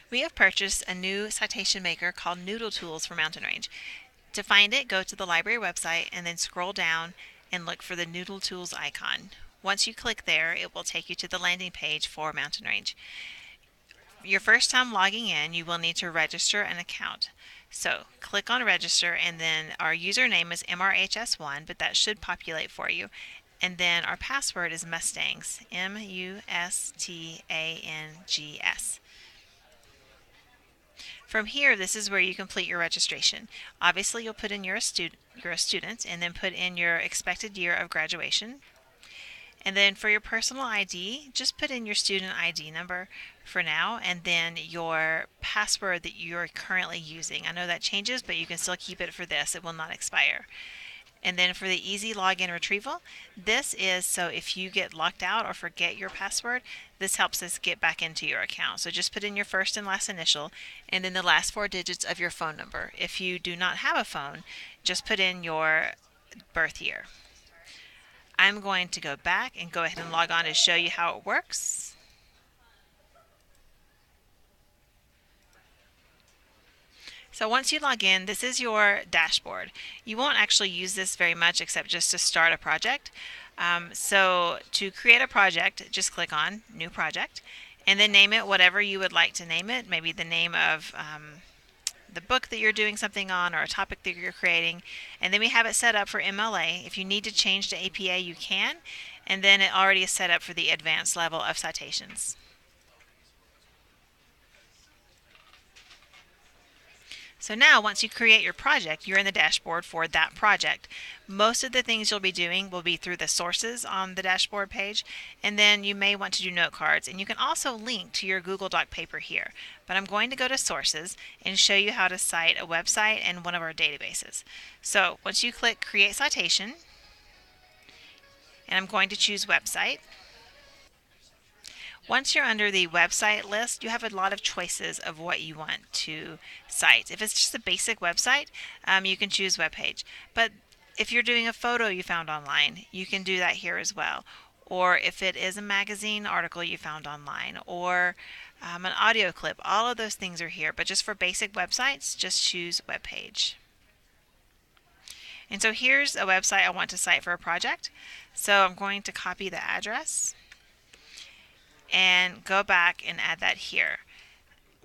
We have purchased a new citation maker called Noodle tools for Mountain Range. To find it, go to the library website and then scroll down and look for the Noodle tools icon. Once you click there, it will take you to the landing page for Mountain Range. Your first time logging in, you will need to register an account. So click on register, and then our username is MRHS1, but that should populate for you. And then our password is Mustangs, Mustangs. From here, this is where you complete your registration. Obviously, you'll put in you're a student, and then put in your expected year of graduation. And then for your personal ID, just put in your student ID number for now, and then your password that you're currently using. I know that changes, but you can still keep it for this. It will not expire. And then for the easy login retrieval, this is so if you get locked out or forget your password, this helps us get back into your account. So just put in your first and last initial and then the last 4 digits of your phone number. If you do not have a phone, just put in your birth year. I'm going to go back and go ahead and log on to show you how it works. So once you log in, this is your dashboard. You won't actually use this very much except just to start a project. So to create a project, just click on New Project and then name it whatever you would like to name it. Maybe the name of the book that you're doing something on or a topic that you're creating. And then we have it set up for MLA. If you need to change to APA, you can. And then it already is set up for the advanced level of citations. So now once you create your project, you're in the dashboard for that project. Most of the things you'll be doing will be through the sources on the dashboard page, and then you may want to do note cards, and you can also link to your Google Doc paper here. But I'm going to go to sources and show you how to cite a website and one of our databases. So once you click create citation, and I'm going to choose website. Once you're under the website list, you have a lot of choices of what you want to cite. If it's just a basic website, you can choose webpage. But if you're doing a photo you found online, you can do that here as well. Or if it is a magazine article you found online, or an audio clip, all of those things are here. But just for basic websites, just choose webpage. And so here's a website I want to cite for a project. So I'm going to copy the address and go back and add that here.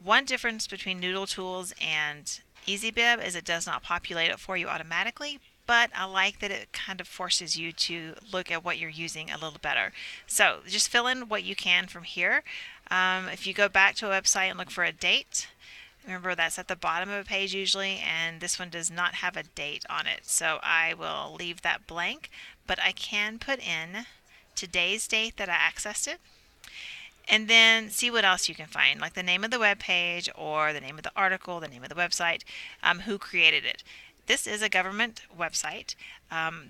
One difference between Noodle Tools and EasyBib is it does not populate it for you automatically, but I like that it kind of forces you to look at what you're using a little better. So just fill in what you can from here. If you go back to a website and look for a date, remember that's at the bottom of a page usually, and this one does not have a date on it. So I will leave that blank, but I can put in today's date that I accessed it. And then see what else you can find, like the name of the web page or the name of the article, the name of the website, who created it. This is a government website.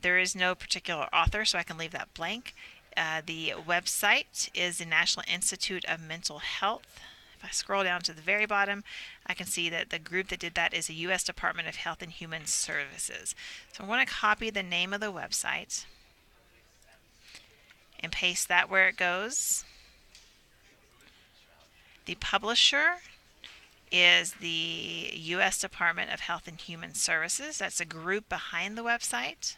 There is no particular author, so I can leave that blank. The website is the National Institute of Mental Health. If I scroll down to the very bottom, I can see that the group that did that is the U.S. Department of Health and Human Services. So I'm going to copy the name of the website and paste that where it goes. The publisher is the U.S. Department of Health and Human Services. That's a group behind the website.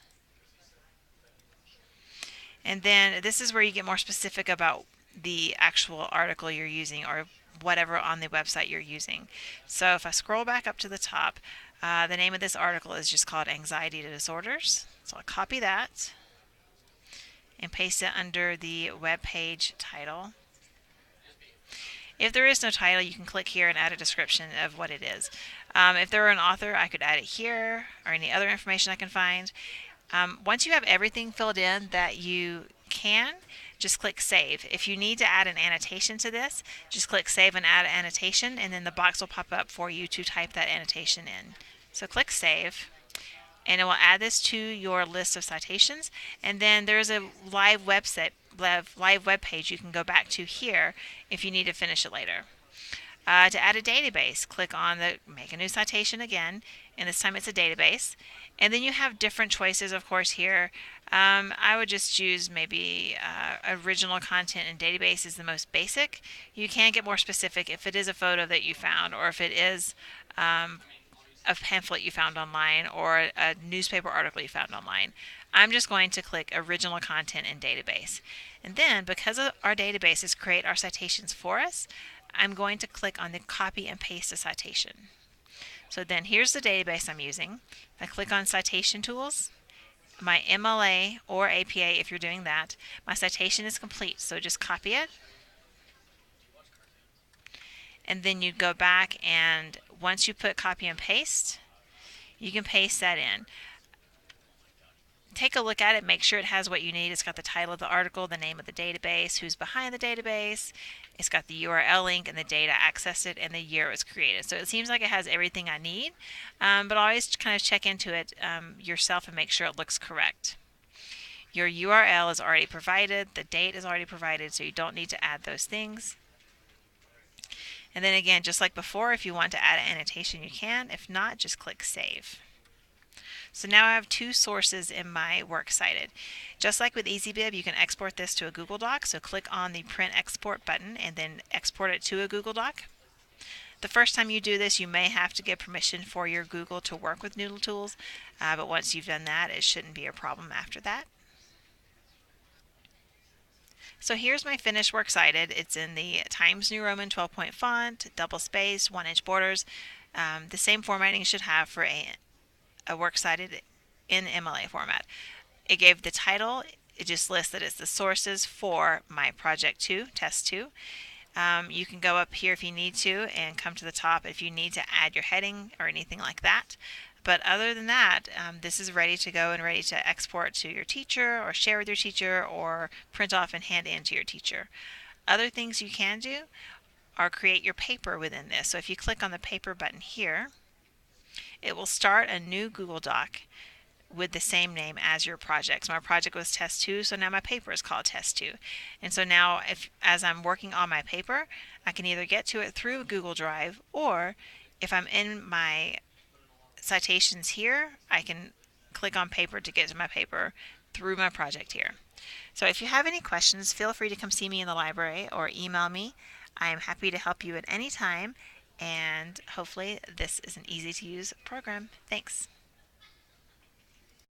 And then this is where you get more specific about the actual article you're using or whatever on the website you're using. So if I scroll back up to the top, the name of this article is just called Anxiety Disorders. So I'll copy that and paste it under the web page title. If there is no title, you can click here and add a description of what it is. If there were an author, I could add it here or any other information I can find. Once you have everything filled in that you can, just click Save. If you need to add an annotation to this, just click Save and add annotation, and then the box will pop up for you to type that annotation in. So click Save, and it will add this to your list of citations. And then there's a live website. Live web page you can go back to here if you need to finish it later. To add a database, click on the Make a New Citation again, and this time it's a database. And then you have different choices, of course, here. I would just choose maybe original content and database is the most basic. You can get more specific if it is a photo that you found, or if it is a pamphlet you found online, or a newspaper article you found online. I'm just going to click original content and database. And then, because our databases create our citations for us, I'm going to click on the copy and paste a citation. So then here's the database I'm using. If I click on citation tools, my MLA or APA, if you're doing that, my citation is complete. So just copy it. And then you go back, and once you put copy and paste, you can paste that in. Take a look at it, make sure it has what you need. It's got the title of the article, the name of the database, who's behind the database. It's got the URL link and the data accessed it and the year it was created. So it seems like it has everything I need, but always kind of check into it yourself and make sure it looks correct. Your URL is already provided, the date is already provided, so you don't need to add those things. And then again, just like before, if you want to add an annotation, you can. If not, just click Save. So now I have two sources in my works cited. Just like with EasyBib, you can export this to a Google Doc. So click on the Print Export button and then export it to a Google Doc. The first time you do this, you may have to get permission for your Google to work with Noodle Tools, but once you've done that, it shouldn't be a problem after that. So here's my finished works cited. It's in the Times New Roman 12-point font, double spaced, 1-inch borders. The same formatting you should have for a works cited in MLA format. It gave the title. It just lists that it's the sources for my project 2, test 2. You can go up here if you need to and come to the top if you need to add your heading or anything like that. But other than that, this is ready to go and ready to export to your teacher or share with your teacher or print off and hand in to your teacher. Other things you can do are create your paper within this. So if you click on the paper button here, it will start a new Google Doc with the same name as your project. So my project was Test 2, so now my paper is called Test 2. And so now as I'm working on my paper, I can either get to it through Google Drive, or if I'm in my citations here, I can click on paper to get to my paper through my project here. So if you have any questions, feel free to come see me in the library or email me. I am happy to help you at any time, and hopefully this is an easy to use program. Thanks.